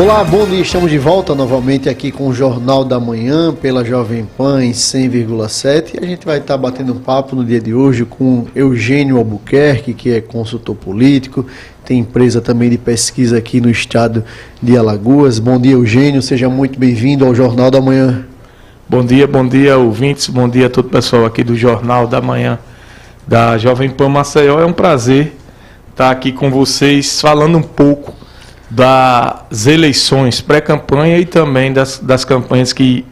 Olá, bom dia, estamos de volta novamente aqui com o Jornal da Manhã pela Jovem Pan em 100,7 e a gente vai estar batendo um papo no dia de hoje com Eugênio Albuquerque, que é consultor político, tem empresa também de pesquisa aqui no estado de Alagoas. Bom dia, Eugênio, seja muito bem-vindo ao Jornal da Manhã. Bom dia, ouvintes, bom dia a todo o pessoal aqui do Jornal da Manhã da Jovem Pan Maceió. É um prazer estar aqui com vocês falando um pouco das eleições pré-campanha e também das campanhas que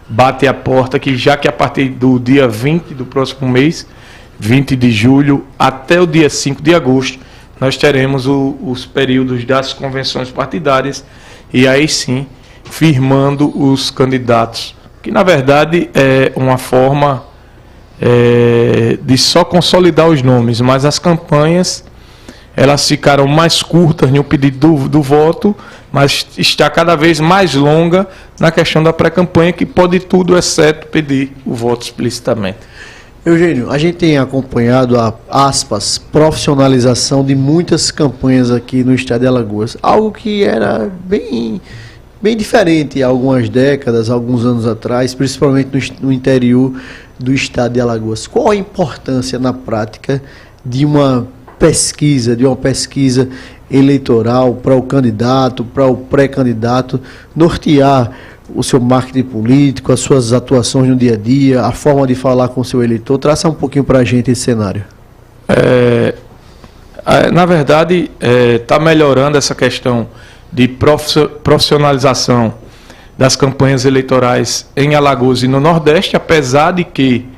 batem a porta, já que a partir do dia 20 do próximo mês, 20 de julho, até o dia 5 de agosto, nós teremos os períodos das convenções partidárias e aí sim, firmando os candidatos, que na verdade é uma forma de só consolidar os nomes, mas as campanhas elas ficaram mais curtas no pedido do voto, mas está cada vez mais longa na questão da pré-campanha, que pode tudo exceto pedir o voto explicitamente. Eugênio, a gente tem acompanhado a, aspas, profissionalização de muitas campanhas aqui no estado de Alagoas, algo que era bem diferente há algumas décadas, alguns anos atrás, principalmente no interior do estado de Alagoas. Qual a importância na prática de uma pesquisa eleitoral para o candidato, para o pré-candidato, nortear o seu marketing político, as suas atuações no dia a dia, a forma de falar com o seu eleitor? Traça um pouquinho para a gente esse cenário. Na verdade, está melhorando essa questão de profissionalização das campanhas eleitorais em Alagoas e no Nordeste, apesar de que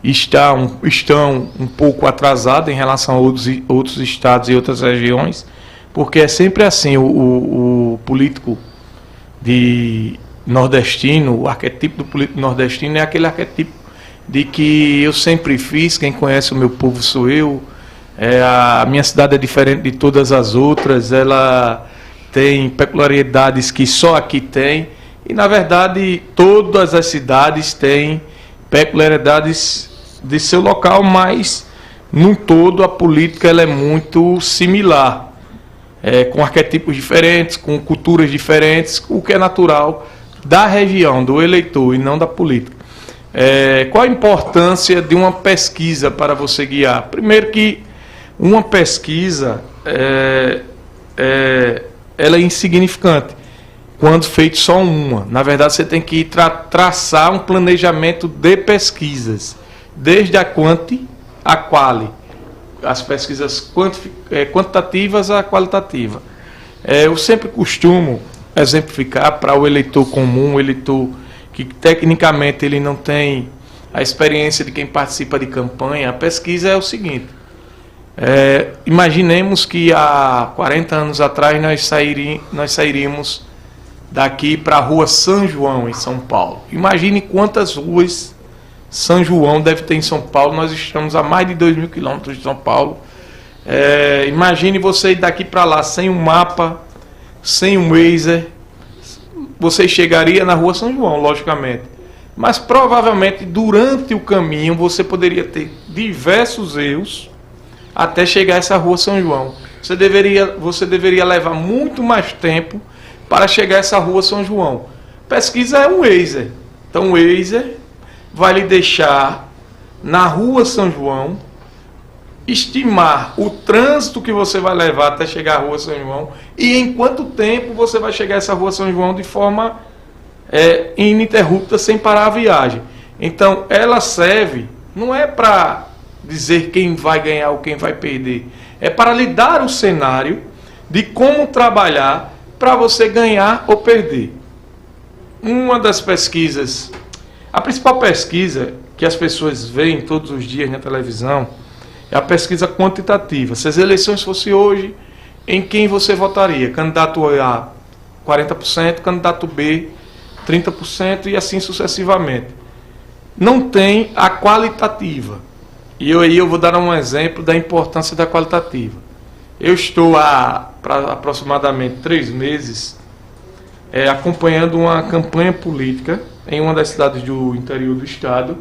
estão um pouco atrasados em relação a outros estados e outras regiões, porque é sempre assim, o político nordestino, o arquétipo do político nordestino é aquele arquétipo de que eu sempre fiz, quem conhece o meu povo sou eu, a minha cidade é diferente de todas as outras, ela tem peculiaridades que só aqui tem, e na verdade todas as cidades têm peculiaridades de seu local, mas no todo a política ela é muito similar, com arquétipos diferentes, com culturas diferentes, o que é natural da região, do eleitor e não da política. Qual a importância de uma pesquisa para você guiar? Primeiro que uma pesquisa ela é insignificante quando feito só uma. Na verdade, você tem que traçar um planejamento de pesquisas, desde a quanti a quali, as pesquisas quantitativas a qualitativa. Eu sempre costumo exemplificar para o eleitor comum, o eleitor que tecnicamente ele não tem a experiência de quem participa de campanha. A pesquisa é o seguinte: imaginemos que há 40 anos atrás nós sairíamos daqui para a rua São João, em São Paulo. Imagine quantas ruas São João deve ter em São Paulo. Nós estamos a mais de 2.000 quilômetros de São Paulo. Imagine você ir daqui para lá sem um mapa, sem um Waze. Você chegaria na rua São João, logicamente. Mas provavelmente durante o caminho você poderia ter diversos erros até chegar a essa rua São João. Você deveria levar muito mais tempo para chegar a essa rua São João. Pesquisa é um Waze. Então o Waze vai lhe deixar na rua São João, estimar o trânsito que você vai levar até chegar à rua São João e em quanto tempo você vai chegar a essa rua São João de forma ininterrupta, sem parar a viagem. Então ela serve, não é para dizer quem vai ganhar ou quem vai perder, é para lhe dar o cenário de como trabalhar para você ganhar ou perder. Uma das pesquisas, a principal pesquisa que as pessoas veem todos os dias na televisão é a pesquisa quantitativa. Se as eleições fossem hoje, em quem você votaria? Candidato A, 40%, candidato B, 30% e assim sucessivamente. Não tem a qualitativa. E eu vou dar um exemplo da importância da qualitativa. Eu estou há aproximadamente 3 meses acompanhando uma campanha política em uma das cidades do interior do estado.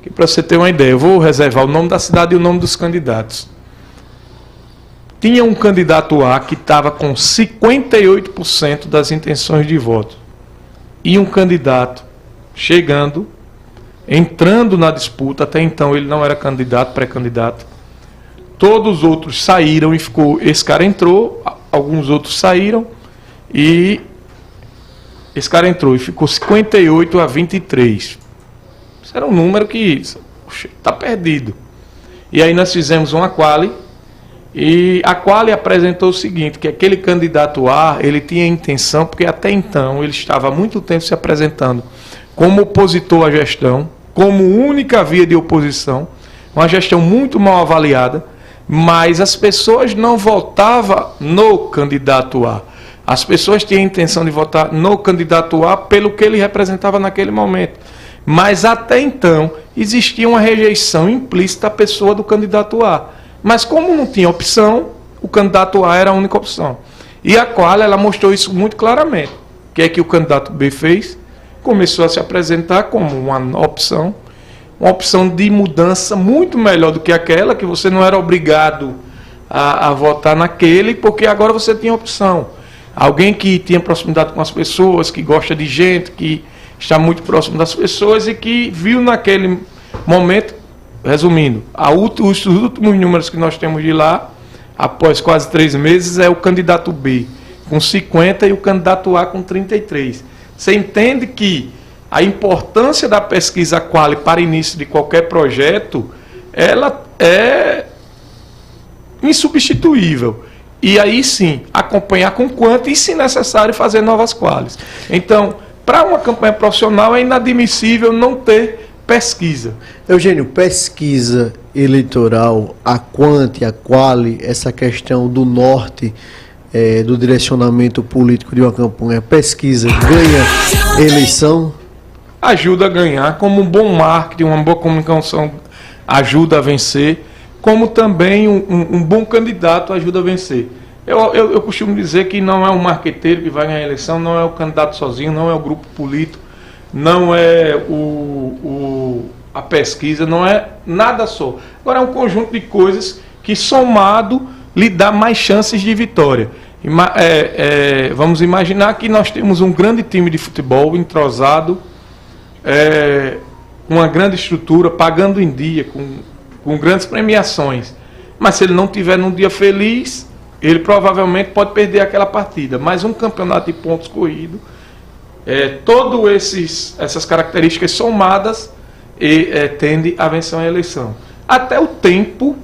Que, para você ter uma ideia, eu vou reservar o nome da cidade e o nome dos candidatos. tinha um candidato A que estava com 58% das intenções de voto. E um candidato chegando, entrando na disputa, até então ele não era candidato, pré-candidato. Todos os outros saíram e ficou. Esse cara entrou, alguns outros saíram e esse cara entrou e ficou 58-23. Isso era um número que está perdido. E aí nós fizemos uma quali e a quali apresentou o seguinte, que aquele candidato A, ele tinha intenção, porque até então ele estava há muito tempo se apresentando como opositor à gestão, como única via de oposição, uma gestão muito mal avaliada, mas as pessoas não votavam no candidato A. As pessoas tinham a intenção de votar no candidato A pelo que ele representava naquele momento. Mas até então existia uma rejeição implícita à pessoa do candidato A. Mas como não tinha opção, o candidato A era a única opção. E a qual ela mostrou isso muito claramente. O que é que o candidato B fez? Começou a se apresentar como uma opção de mudança muito melhor do que aquela, que você não era obrigado a votar naquele, porque agora você tinha opção. Alguém que tinha proximidade com as pessoas, que gosta de gente, que está muito próximo das pessoas e que viu naquele momento, resumindo, os últimos números que nós temos de lá, após quase 3 meses, é o candidato B com 50 e o candidato A com 33. Você entende que a importância da pesquisa quali para início de qualquer projeto, ela é insubstituível. E aí sim, acompanhar com quanto e, se necessário, fazer novas qualis. Então, para uma campanha profissional é inadmissível não ter pesquisa. Eugênio, pesquisa eleitoral, a quanti, a quali, essa questão do norte, do direcionamento político de uma campanha, pesquisa ganha eleição? Ajuda a ganhar, como um bom marketing, uma boa comunicação ajuda a vencer, como também um bom candidato ajuda a vencer. Eu costumo dizer que não é o marqueteiro que vai ganhar a eleição, não é o candidato sozinho, não é o grupo político, não é a pesquisa, não é nada só. Agora é um conjunto de coisas que, somado, lhe dá mais chances de vitória. Vamos imaginar que nós temos um grande time de futebol entrosado, com uma grande estrutura, pagando em dia, com grandes premiações. Mas se ele não tiver num dia feliz, ele provavelmente pode perder aquela partida. Mas um campeonato de pontos corridos, todas essas características somadas, tende a vencer uma eleição. Até o tempo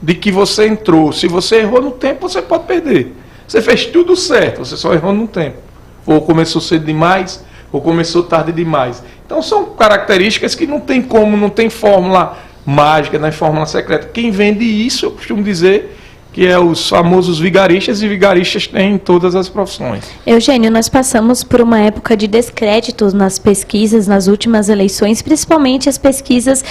de que você entrou. Se você errou no tempo, você pode perder. Você fez tudo certo, você só errou no tempo. Ou começou cedo demais, ou começou tarde demais. Então são características que não tem como, não tem fórmula mágica, não é fórmula secreta. Quem vende isso, eu costumo dizer que é os famosos vigaristas, e vigaristas tem em todas as profissões. Eugênio, nós passamos por uma época de descréditos nas pesquisas, nas últimas eleições, principalmente as pesquisas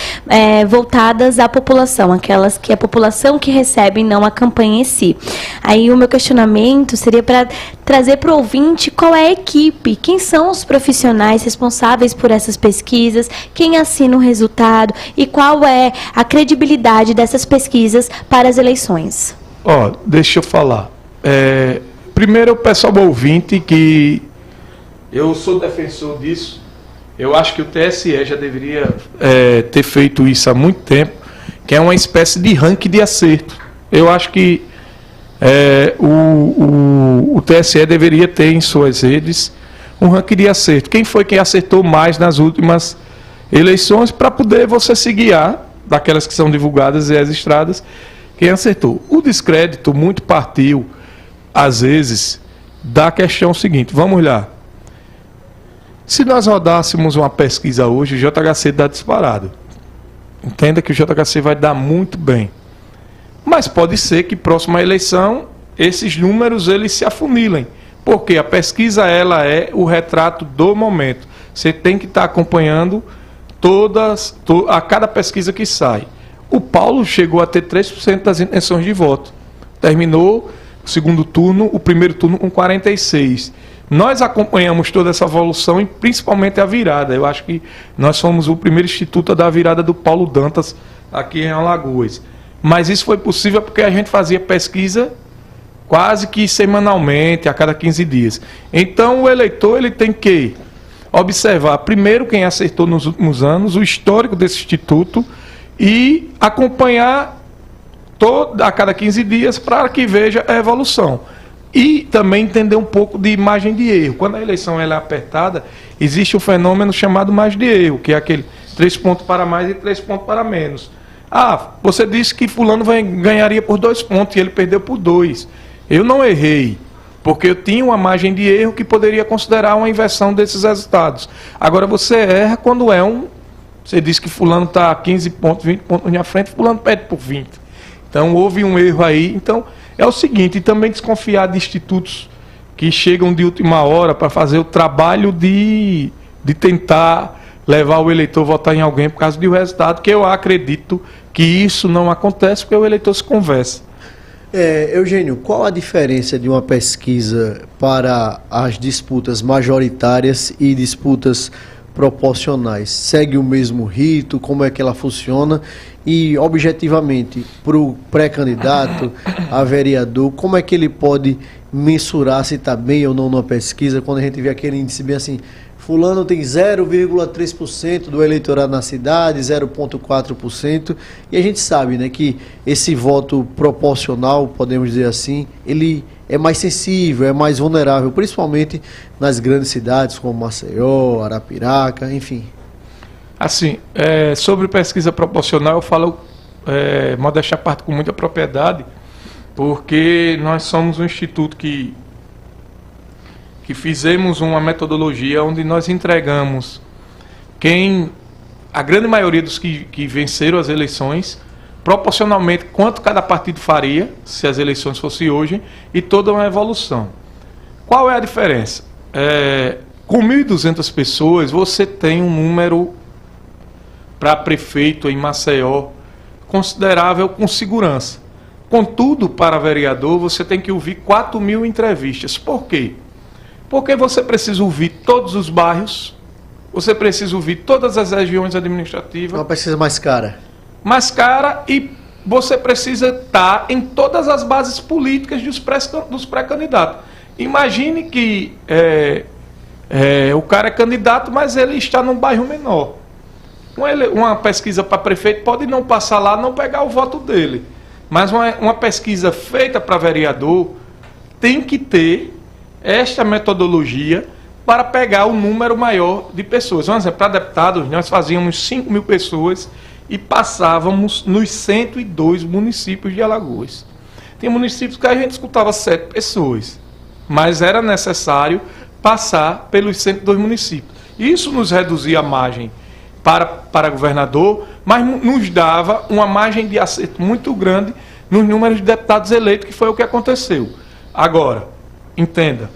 voltadas à população, aquelas que a população que recebe, não a campanha em si. Aí o meu questionamento seria para trazer para o ouvinte qual é a equipe, quem são os profissionais responsáveis por essas pesquisas, quem assina o resultado e qual é a credibilidade dessas pesquisas para as eleições. Deixa eu falar. Primeiro eu peço ao ouvinte que eu sou defensor disso. Eu acho que o TSE já deveria ter feito isso há muito tempo, que é uma espécie de ranking de acerto. Eu acho que o TSE deveria ter em suas redes um ranking de acerto. Quem foi quem acertou mais nas últimas eleições, para poder você se guiar daquelas que são divulgadas e registradas, quem acertou. O descrédito muito partiu, às vezes, da questão seguinte. Vamos lá. Se nós rodássemos uma pesquisa hoje, o JHC dá disparado. Entenda que o JHC vai dar muito bem. Mas pode ser que próxima eleição, esses números eles se afunilem. Porque a pesquisa ela é o retrato do momento. Você tem que estar acompanhando a cada pesquisa que sai. O Paulo chegou a ter 3% das intenções de voto. Terminou o segundo turno, o primeiro turno com 46%. Nós acompanhamos toda essa evolução e principalmente a virada. Eu acho que nós fomos o primeiro instituto a dar a virada do Paulo Dantas aqui em Alagoas. Mas isso foi possível porque a gente fazia pesquisa quase que semanalmente, a cada 15 dias. Então o eleitor ele tem que observar primeiro quem acertou nos últimos anos, o histórico desse instituto e acompanhar a cada 15 dias para que veja a evolução. E também entender um pouco de margem de erro. Quando a eleição ela é apertada, existe um fenômeno chamado margem de erro, que é aquele 3 pontos para mais e 3 pontos para menos. Ah, você disse que fulano ganharia por 2 pontos e ele perdeu por 2. Eu não errei, porque eu tinha uma margem de erro que poderia considerar uma inversão desses resultados. Agora você erra quando você diz que fulano está 15 pontos, 20 pontos na frente, fulano perde por 20. Então houve um erro aí. Então é o seguinte, e também desconfiar de institutos que chegam de última hora para fazer o trabalho de tentar levar o eleitor a votar em alguém por causa do resultado, que eu acredito que isso não acontece porque o eleitor se conversa. Eugênio, qual a diferença de uma pesquisa para as disputas majoritárias e disputas proporcionais? Segue o mesmo rito? Como é que ela funciona? E, objetivamente, para o pré-candidato a vereador, como é que ele pode mensurar se está bem ou não numa pesquisa, quando a gente vê aquele índice bem assim, fulano tem 0,3% do eleitorado na cidade, 0,4%, e a gente sabe, né, que esse voto proporcional, podemos dizer assim, ele é mais sensível, é mais vulnerável, principalmente nas grandes cidades como Maceió, Arapiraca, enfim. Assim, sobre pesquisa proporcional, eu falo, modéstia à parte, com muita propriedade, porque nós somos um instituto que fizemos uma metodologia onde nós entregamos a grande maioria dos que venceram as eleições, proporcionalmente quanto cada partido faria, se as eleições fossem hoje, e toda uma evolução. Qual é a diferença? Com 1.200 pessoas, você tem um número para prefeito em Maceió considerável com segurança. Contudo, para vereador, você tem que ouvir 4.000 entrevistas. Por quê? Porque você precisa ouvir todos os bairros, você precisa ouvir todas as regiões administrativas. É uma pesquisa mais cara. Mais cara, e você precisa estar em todas as bases políticas dos pré-candidatos. Imagine que o cara é candidato, mas ele está num bairro menor. Uma pesquisa para prefeito pode não passar lá, não pegar o voto dele. Mas uma pesquisa feita para vereador tem que ter esta metodologia para pegar um número maior de pessoas. Por exemplo, para deputados, nós fazíamos 5.000 pessoas e passávamos nos 102 municípios de Alagoas. Tem municípios que a gente escutava 7 pessoas, mas era necessário passar pelos 102 municípios. Isso nos reduzia a margem para governador, mas nos dava uma margem de acerto muito grande nos números de deputados eleitos, que foi o que aconteceu. Agora, entenda,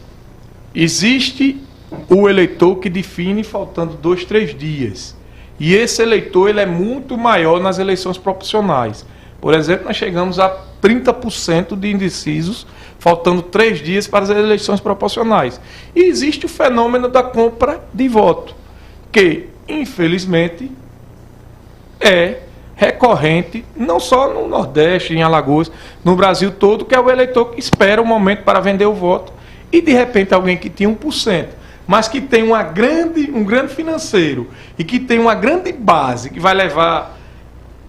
existe o eleitor que define faltando 2, 3 dias. E esse eleitor ele é muito maior nas eleições proporcionais. Por exemplo, nós chegamos a 30% de indecisos, faltando 3 dias para as eleições proporcionais. E existe o fenômeno da compra de voto, que, infelizmente, é recorrente, não só no Nordeste, em Alagoas, no Brasil todo, que é o eleitor que espera um momento para vender o voto e, de repente, alguém que tinha 1%, mas que tem um grande financeiro e que tem uma grande base que vai levar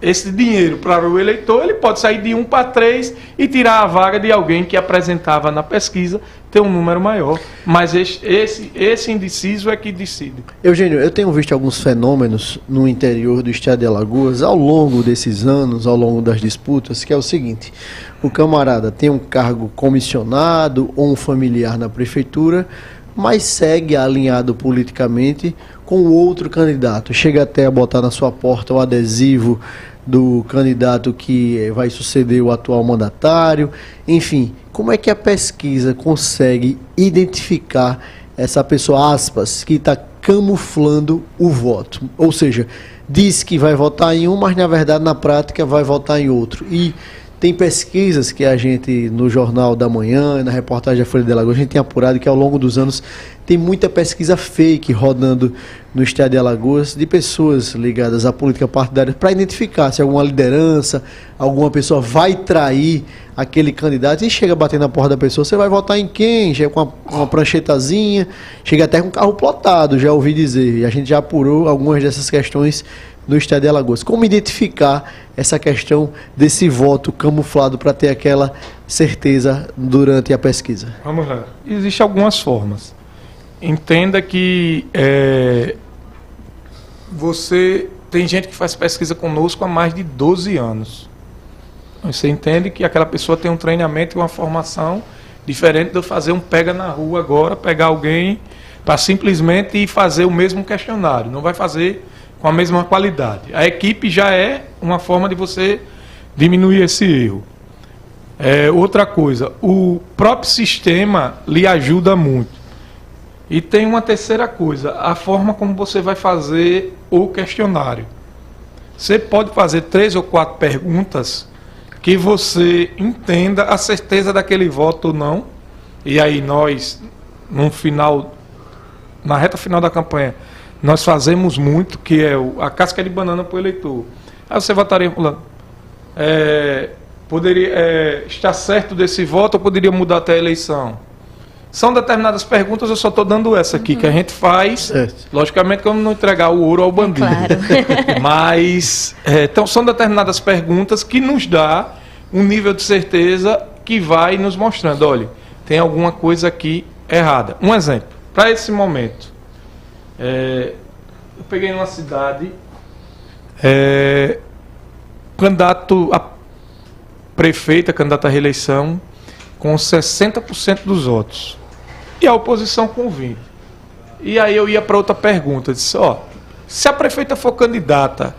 esse dinheiro para o eleitor, ele pode sair de 1 para 3 e tirar a vaga de alguém que apresentava na pesquisa ter um número maior. Mas esse indeciso é que decide. Eugênio, eu tenho visto alguns fenômenos no interior do estado de Alagoas ao longo desses anos, ao longo das disputas, que é o seguinte: o camarada tem um cargo comissionado ou um familiar na prefeitura, mas segue alinhado politicamente com o outro candidato. Chega até a botar na sua porta o adesivo do candidato que vai suceder o atual mandatário. Enfim, como é que a pesquisa consegue identificar essa pessoa, aspas, que está camuflando o voto? Ou seja, diz que vai votar em um, mas na verdade, na prática, vai votar em outro. E tem pesquisas que a gente, no Jornal da Manhã, na reportagem da Folha de Alagoas, a gente tem apurado que ao longo dos anos tem muita pesquisa fake rodando no estado de Alagoas de pessoas ligadas à política partidária para identificar se alguma liderança, alguma pessoa vai trair aquele candidato e chega a bater na porta da pessoa, você vai votar em quem? Chega com uma pranchetazinha, chega até com um carro plotado, já ouvi dizer, e a gente já apurou algumas dessas questões no estado de Alagoas. Como identificar essa questão desse voto camuflado para ter aquela certeza durante a pesquisa? Vamos lá. Existem algumas formas. Entenda que você tem gente que faz pesquisa conosco há mais de 12 anos. Você entende que aquela pessoa tem um treinamento e uma formação diferente de eu fazer um pega na rua agora, pegar alguém para simplesmente ir fazer o mesmo questionário. Não vai fazer com a mesma qualidade. A equipe já é uma forma de você diminuir esse erro. Outra coisa, o próprio sistema lhe ajuda muito. E tem uma terceira coisa, a forma como você vai fazer o questionário. Você pode fazer 3 ou 4 perguntas que você entenda a certeza daquele voto ou não. E aí nós, na reta final da campanha, nós fazemos muito, que é a casca de banana para o eleitor. Aí você votaria falando, poderia estar certo desse voto ou poderia mudar até a eleição? São determinadas perguntas, eu só estou dando essa aqui, que a gente faz, logicamente, como não entregar o ouro ao bandido. Claro. Mas, então, são determinadas perguntas que nos dá um nível de certeza que vai nos mostrando, olha, tem alguma coisa aqui errada. Um exemplo, para esse momento, eu peguei numa cidade, candidato a prefeita, candidato à reeleição, com 60% dos votos. E a oposição com 20%. E aí eu ia para outra pergunta, disse, se a prefeita for candidata,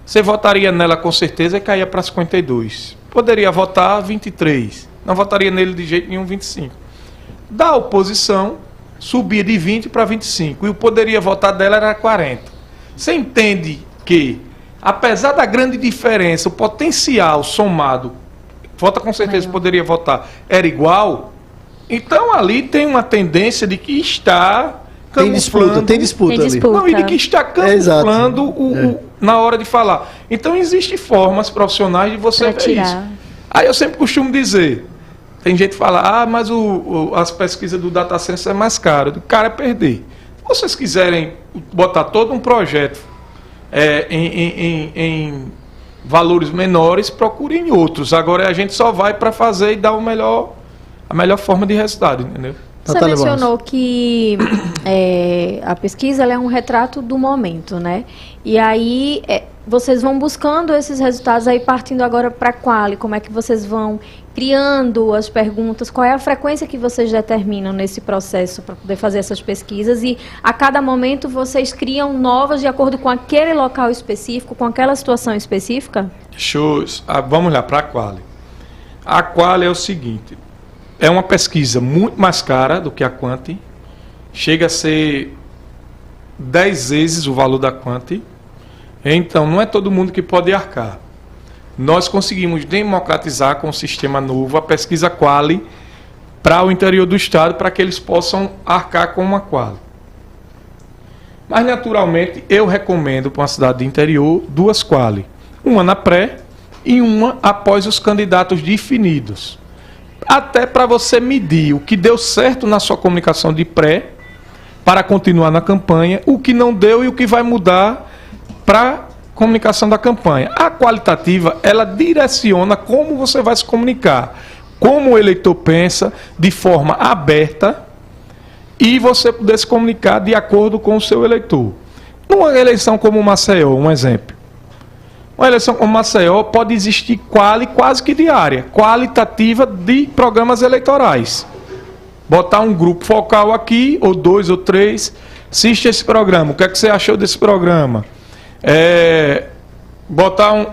você votaria nela com certeza e caía para 52%. Poderia votar 23%. Não votaria nele de jeito nenhum 25%. Da oposição, subia de 20% para 25%. E o poderia votar dela era 40%. Você entende que, apesar da grande diferença, o potencial somado, vota com certeza, poderia votar, era igual? Então ali tem uma tendência de que está camuflando... Tem disputa ali. Não, e de que está camuflando na hora de falar. Então existem formas profissionais de você ver isso. Aí eu sempre costumo dizer, tem gente que fala, mas as pesquisas do Data Science é mais caro. O cara é perder. Se vocês quiserem botar todo um projeto em valores menores, procurem outros. Agora a gente só vai para fazer e dar a melhor forma de resultado, entendeu? Você mencionou que a pesquisa ela é um retrato do momento, né? E aí vocês vão buscando esses resultados aí partindo agora para a Quali. Como é que vocês vão criando as perguntas? Qual é a frequência que vocês determinam nesse processo para poder fazer essas pesquisas? E a cada momento vocês criam novas de acordo com aquele local específico, com aquela situação específica? Vamos lá para a Quali. A Quali é o seguinte, é uma pesquisa muito mais cara do que a Quanti, chega a ser 10 vezes o valor da Quanti, então não é todo mundo que pode arcar. Nós conseguimos democratizar com um sistema novo a pesquisa Quali para o interior do estado, para que eles possam arcar com uma Quali. Mas naturalmente eu recomendo para uma cidade do interior 2 Quali, uma na pré e uma após os candidatos definidos. Até para você medir o que deu certo na sua comunicação de pré, para continuar na campanha, o que não deu e o que vai mudar para a comunicação da campanha. A qualitativa, ela direciona como você vai se comunicar, como o eleitor pensa, de forma aberta, e você poder se comunicar de acordo com o seu eleitor. Numa eleição como Maceió, um exemplo. Uma eleição como Maceió pode existir quase que diária, qualitativa de programas eleitorais. Botar um grupo focal aqui, ou 2 ou 3, assiste esse programa, o que é que você achou desse programa?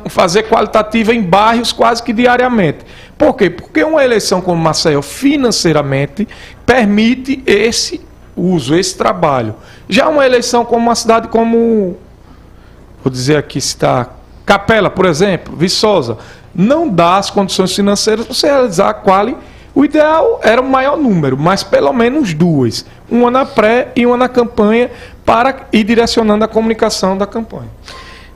Fazer qualitativa em bairros quase que diariamente. Por quê? Porque uma eleição como Maceió, financeiramente, permite esse uso, esse trabalho. Já uma eleição como uma cidade como, vou dizer aqui, está Capela, por exemplo, Viçosa, não dá as condições financeiras para você realizar a Quali. O ideal era o maior número, mas pelo menos 2. uma na pré e uma na campanha, para ir direcionando a comunicação da campanha.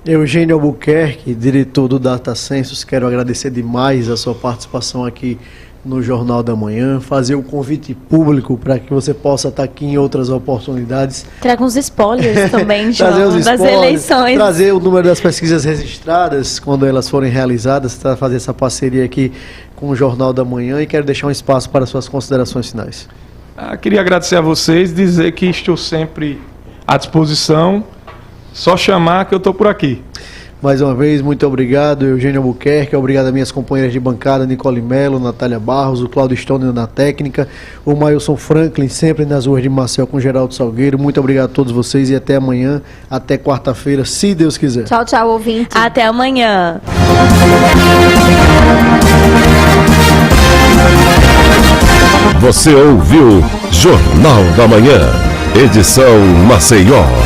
Eugênio Albuquerque, diretor do Data Census, quero agradecer demais a sua participação aqui no Jornal da Manhã, fazer o convite público para que você possa estar aqui em outras oportunidades. Traga uns spoilers também, Trazer João, os das spoilers, eleições. trazer o número das pesquisas registradas quando elas forem realizadas, para fazer essa parceria aqui com o Jornal da Manhã, e quero deixar um espaço para suas considerações finais. Queria agradecer a vocês, dizer que estou sempre à disposição, só chamar que eu estou por aqui. Mais uma vez, muito obrigado, Eugênio Albuquerque, obrigado às minhas companheiras de bancada, Nicole Melo, Natália Barros, o Cláudio Stone na técnica, o Mailson Franklin, sempre nas ruas de Marcel com Geraldo Salgueiro. Muito obrigado a todos vocês e até amanhã, até quarta-feira, se Deus quiser. Tchau, tchau, ouvinte. Até amanhã. Você ouviu Jornal da Manhã, edição Maceió.